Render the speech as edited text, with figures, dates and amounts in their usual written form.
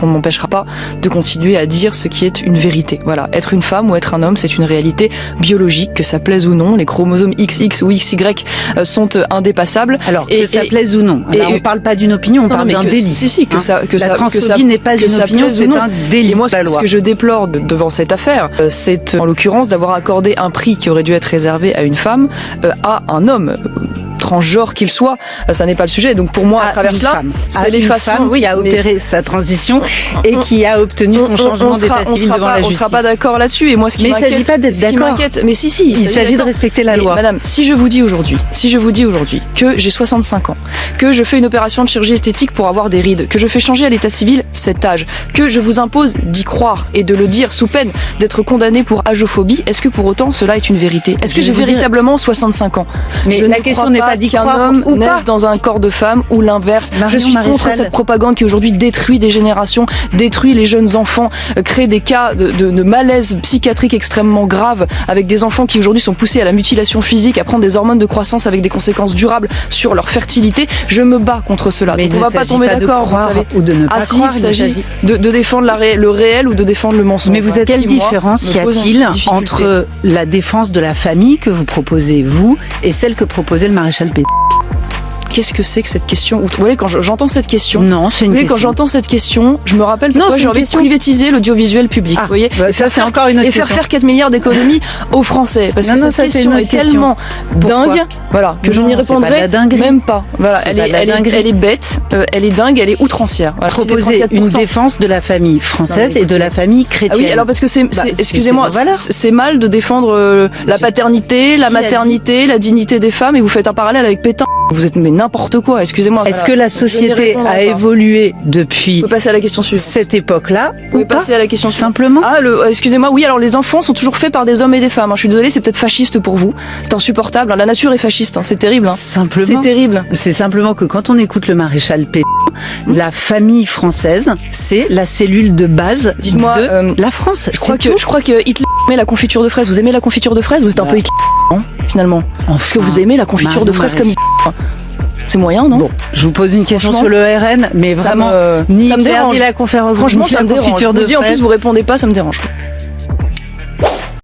qu'on ne m'empêchera pas de continuer à dire ce qui est une vérité. Voilà, être une femme ou être un homme, c'est une réalité biologique, que ça plaise ou non. Les chromosomes XX ou XY sont indépassables. Alors, que ça plaise ou non. Là, on ne parle pas d'une opinion, on parle d'un délit. La transphobie n'est pas une opinion, c'est un délit. Et moi, ce que je déplore devant cette affaire, c'est en l'occurrence d'avoir accordé un prix qui aurait dû être réservé à une femme, à un homme. Transgenre qu'il soit, ça n'est pas le sujet. Donc pour moi, à travers cela, c'est l'effacement qui a opéré sa transition et qui a obtenu son changement d'état civil devant la justice. On ne sera pas d'accord là-dessus. Et moi, ce qui m'inquiète, il ne s'agit pas d'être d'accord. Mais si, il s'agit de respecter la loi. Madame, si je vous dis aujourd'hui que j'ai 65 ans, que je fais une opération de chirurgie esthétique pour avoir des rides, que je fais changer à l'état civil cet âge, que je vous impose d'y croire et de le dire sous peine d'être condamné pour agophobie, est-ce que pour autant cela est une vérité? Est-ce que j'ai véritablement 65 ans? Mais la question n'est pas d'y qu'un homme naisse dans un corps de femme ou l'inverse. Je suis contre cette propagande qui aujourd'hui détruit des générations, détruit les jeunes enfants, crée des cas de malaise psychiatrique extrêmement graves avec des enfants qui aujourd'hui sont poussés à la mutilation physique, à prendre des hormones de croissance avec des conséquences durables sur leur fertilité. Je me bats contre cela. Mais donc on ne va pas tomber d'accord, vous savez. Ou de ne pas croire, il s'agit de défendre le réel ou de défendre le mensonge. Mais vous êtes quelle différence y a-t-il entre la défense de la famille que vous proposez, vous, et celle que proposait le maréchal Pétain? Qu'est-ce que c'est que cette question? Vous voyez, quand j'entends cette question, non, c'est une question. Quand j'entends cette question, je me rappelle pourquoi j'ai envie de privatiser l'audiovisuel public. Vous voyez, ça c'est encore une autre question. Et faire 4 milliards d'économies aux Français, parce que cette question est tellement dingue, voilà, que je n'y répondrai même pas. Voilà, elle est bête, elle est dingue, elle est outrancière. Voilà, proposer une défense de la famille française et de la famille chrétienne. Ah oui, alors parce que excusez-moi, c'est mal de défendre la paternité, la maternité, la dignité des femmes, et vous faites un parallèle avec Pétain. Vous êtes mais n'importe quoi, excusez-moi. Est-ce que la société a évolué depuis passer à la question suivante. Cette époque-là ou pas passer à la question suivante. Simplement. Excusez-moi, oui, alors les enfants sont toujours faits par des hommes et des femmes. Je suis désolée, c'est peut-être fasciste pour vous. C'est insupportable. La nature est fasciste, c'est terrible. Simplement. C'est terrible. C'est simplement que quand on écoute le maréchal Pétain, la famille française, c'est la cellule de base de la France. Je crois que Hitler aimait la confiture de fraises. Vous aimez la confiture de fraises? Vous êtes un peu Hitler, finalement. Est-ce que vous aimez la confiture de fraises comme Hitler? C'est moyen, non? Bon, je vous pose une question sur le RN, mais vraiment, ni la conférence, franchement, ni ça la me dérange. confiture de fraises. En plus, vous répondez pas, ça me dérange.